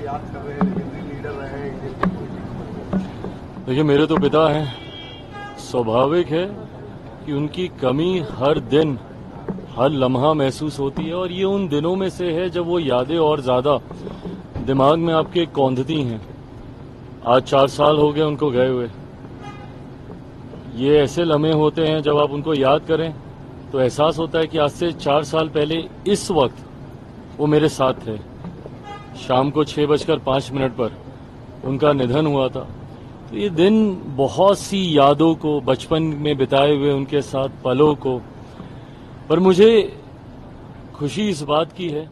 याद कर रहे हैं, लेजेंडरी लीडर रहे हैं। देखिए, मेरे तो पिता हैं, स्वाभाविक है कि उनकी कमी हर दिन हर लम्हा महसूस होती है, और ये उन दिनों में से है जब वो यादें और ज्यादा दिमाग में आपके कौंधती हैं। आज 4 साल हो गए उनको गए हुए। ये ऐसे लम्हे होते हैं जब आप उनको याद करें तो एहसास होता है कि आज से 4 साल पहले इस वक्त वो मेरे साथ थे। शाम को 6:05 पर उनका निधन हुआ था। तो ये दिन बहुत सी यादों को, बचपन में बिताए हुए उनके साथ पलों को, पर मुझे खुशी इस बात की है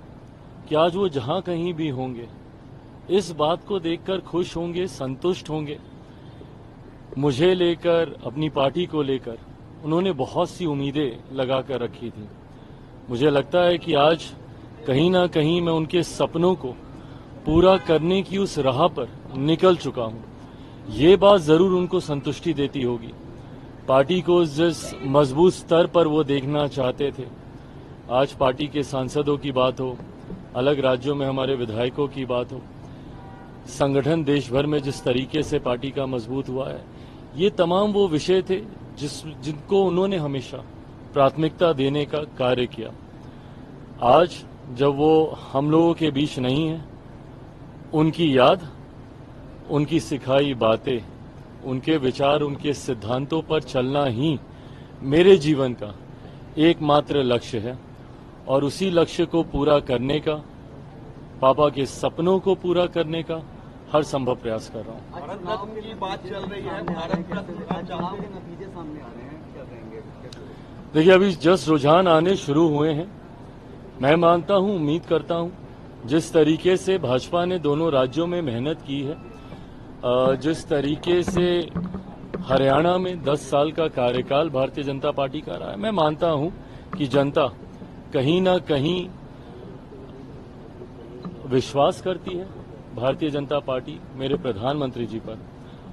कि आज वो जहां कहीं भी होंगे इस बात को देखकर खुश होंगे, संतुष्ट होंगे। मुझे लेकर, अपनी पार्टी को लेकर उन्होंने बहुत सी उम्मीदें लगा कर रखी थी। मुझे लगता है कि आज कहीं ना कहीं मैं उनके सपनों को पूरा करने की उस राह पर निकल चुका हूं। ये बात जरूर उनको संतुष्टि देती होगी। पार्टी को जिस मजबूत स्तर पर वो देखना चाहते थे, आज पार्टी के सांसदों की बात हो, अलग राज्यों में हमारे विधायकों की बात हो, संगठन देश भर में जिस तरीके से पार्टी का मजबूत हुआ है, ये तमाम वो विषय थे जिनको उन्होंने हमेशा प्राथमिकता देने का कार्य किया। आज जब वो हम लोगों के बीच नहीं है, उनकी याद, उनकी सिखाई बातें, उनके विचार, उनके सिद्धांतों पर चलना ही मेरे जीवन का एकमात्र लक्ष्य है, और उसी लक्ष्य को पूरा करने का, पापा के सपनों को पूरा करने का हर संभव प्रयास कर रहा हूं। भारत रत्न की बात चल रही है, भारत रत्न चुनाव के नतीजे सामने आ रहे हैं, क्या कहेंगे? देखिए, अभी जस्ट रुझान आने शुरू हुए हैं। मैं मानता हूं, उम्मीद करता हूं, जिस तरीके से भाजपा ने दोनों राज्यों में मेहनत की है, जिस तरीके से हरियाणा में 10 साल का कार्यकाल भारतीय जनता पार्टी का रहा है, मैं मानता हूं कि जनता कहीं ना कहीं विश्वास करती है भारतीय जनता पार्टी, मेरे प्रधानमंत्री जी पर।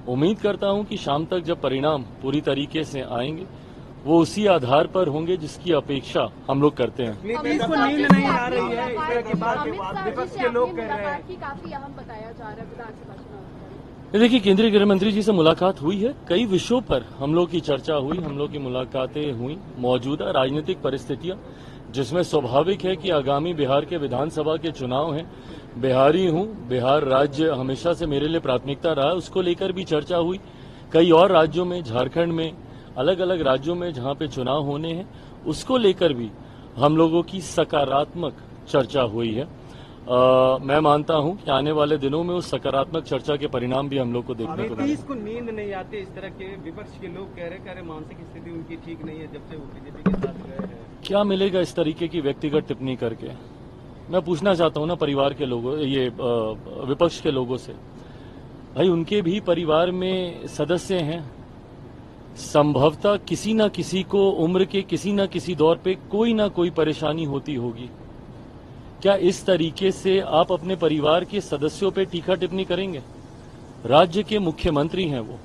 उम्मीद करता हूं कि शाम तक जब परिणाम पूरी तरीके से आएंगे, वो उसी आधार पर होंगे जिसकी अपेक्षा हम लोग करते हैं। इसको नींद नहीं आ रही है, इस तरह की बात विपक्ष के लोग कह रहे हैं। काफी अहम बताया जा रहा है विधानसभा चुनाव। देखिए, केंद्रीय गृह मंत्री जी से मुलाकात हुई है, कई विषयों पर हम लोग की चर्चा हुई, हम लोग की मुलाकातें हुई। मौजूदा राजनीतिक परिस्थितियां, जिसमें स्वाभाविक है कि आगामी बिहार के विधानसभा के चुनाव हैं, बिहारी हूं, बिहार राज्य हमेशा से मेरे लिए प्राथमिकता रहा है, उसको लेकर भी चर्चा हुई। कई और राज्यों में, झारखंड में, अलग अलग राज्यों में जहां पे चुनाव होने हैं, उसको लेकर भी हम लोगों की सकारात्मक चर्चा हुई है। मैं मानता हूं कि आने वाले दिनों में उस सकारात्मक चर्चा के परिणाम भी हम लोग को देखने को मिलेंगे। को नींद नहीं आती, इस तरह के विपक्ष के लोग कह रहे हैं, मानसिक स्थिति उनकी ठीक नहीं है जब से वो बीजेपी के साथ गए हैं। क्या मिलेगा इस तरीके की व्यक्तिगत टिप्पणी करके? मैं पूछना चाहता हूं ना परिवार के लोगों, ये विपक्ष के लोगों से, भाई उनके भी परिवार में सदस्य हैं। संभवतः किसी न किसी को उम्र के किसी न किसी दौर पे कोई ना कोई परेशानी होती होगी। क्या इस तरीके से आप अपने परिवार के सदस्यों पे टीका टिप्पणी करेंगे? राज्य के मुख्यमंत्री हैं वो।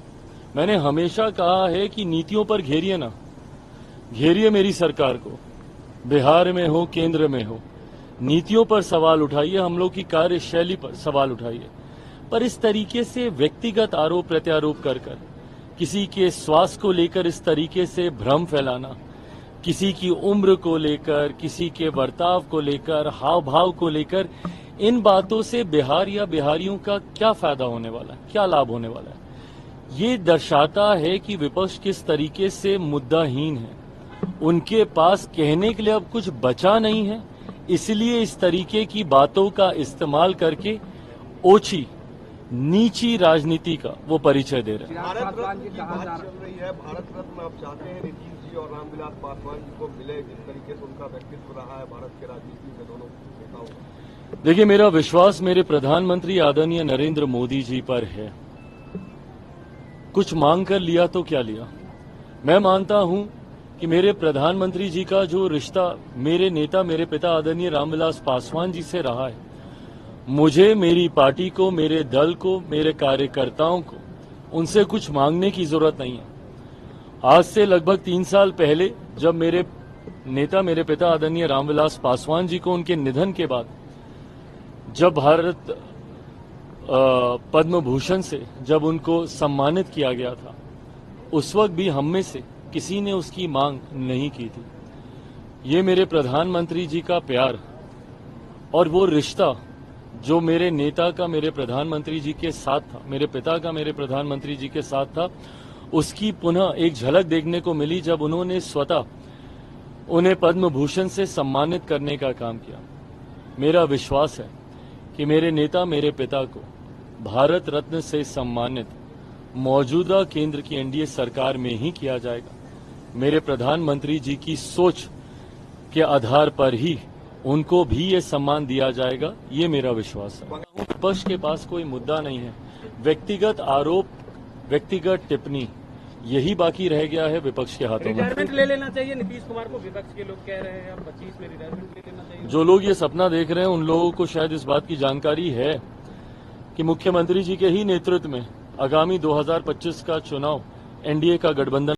मैंने हमेशा कहा है कि नीतियों पर घेरिए ना, घेरिए मेरी सरकार को, बिहार में हो, केंद्र में हो, नीतियों पर सवाल उठाइए, हम लोग की कार्यशैली पर सवाल उठाइए। पर इस तरीके से व्यक्तिगत आरोप प्रत्यारोप कर किसी के स्वास्थ्य को लेकर इस तरीके से भ्रम फैलाना, किसी की उम्र को लेकर, किसी के बर्ताव को लेकर, हाव भाव को लेकर, इन बातों से बिहार या बिहारियों का क्या फायदा होने वाला है, क्या लाभ होने वाला है? ये दर्शाता है कि विपक्ष किस तरीके से मुद्दाहीन है। उनके पास कहने के लिए अब कुछ बचा नहीं है, इसलिए इस तरीके की बातों का इस्तेमाल करके ओछी नीची राजनीति का वो परिचय दे रहे हैं। भारत रत्न की बात चल रही है, भारत रत्न आप चाहते हैं नीतीश जी और रामविलास पासवान जी को मिले, जिस तरीके से उनका व्यक्तित्व रहा है भारत के राजनीति में दोनों नेताओं का। देखिए, मेरा विश्वास मेरे प्रधानमंत्री आदरणीय नरेंद्र मोदी जी पर है। कुछ मांग कर लिया तो क्या लिया? मैं मानता हूं कि मेरे प्रधानमंत्री जी का जो रिश्ता मेरे नेता, मेरे पिता आदरणीय रामविलास पासवान जी से रहा है, मुझे, मेरी पार्टी को, मेरे दल को, मेरे कार्यकर्ताओं को उनसे कुछ मांगने की जरूरत नहीं है। आज से लगभग 3 साल पहले जब मेरे नेता, मेरे पिता आदरणीय रामविलास पासवान जी को उनके निधन के बाद जब भारत पद्म भूषण से जब उनको सम्मानित किया गया था, उस वक्त भी हम में से किसी ने उसकी मांग नहीं की थी। ये मेरे प्रधानमंत्री जी का प्यार और वो रिश्ता जो मेरे नेता का मेरे प्रधानमंत्री जी के साथ था, मेरे पिता का मेरे प्रधानमंत्री जी के साथ था, उसकी पुनः एक झलक देखने को मिली जब उन्होंने स्वतः उन्हें पद्म भूषण से सम्मानित करने का काम किया। मेरा विश्वास है कि मेरे नेता मेरे पिता को भारत रत्न से सम्मानित मौजूदा केंद्र की एनडीए सरकार में ही किया जाएगा। मेरे प्रधानमंत्री जी की सोच के आधार पर ही उनको भी ये सम्मान दिया जाएगा, ये मेरा विश्वास है। विपक्ष के पास कोई मुद्दा नहीं है। व्यक्तिगत आरोप, व्यक्तिगत टिप्पणी, यही बाकी रह गया है विपक्ष के हाथों में। रिटायरमेंट ले लेना चाहिए नीतीश कुमार को, विपक्ष के लोग कह रहे हैं अब 25 में रिटायरमेंट ले लेना चाहिए। जो लोग ये सपना देख रहे हैं उन लोगों को शायद इस बात की जानकारी है कि मुख्यमंत्री जी के ही नेतृत्व में आगामी 2025 का चुनाव एनडीए का गठबंधन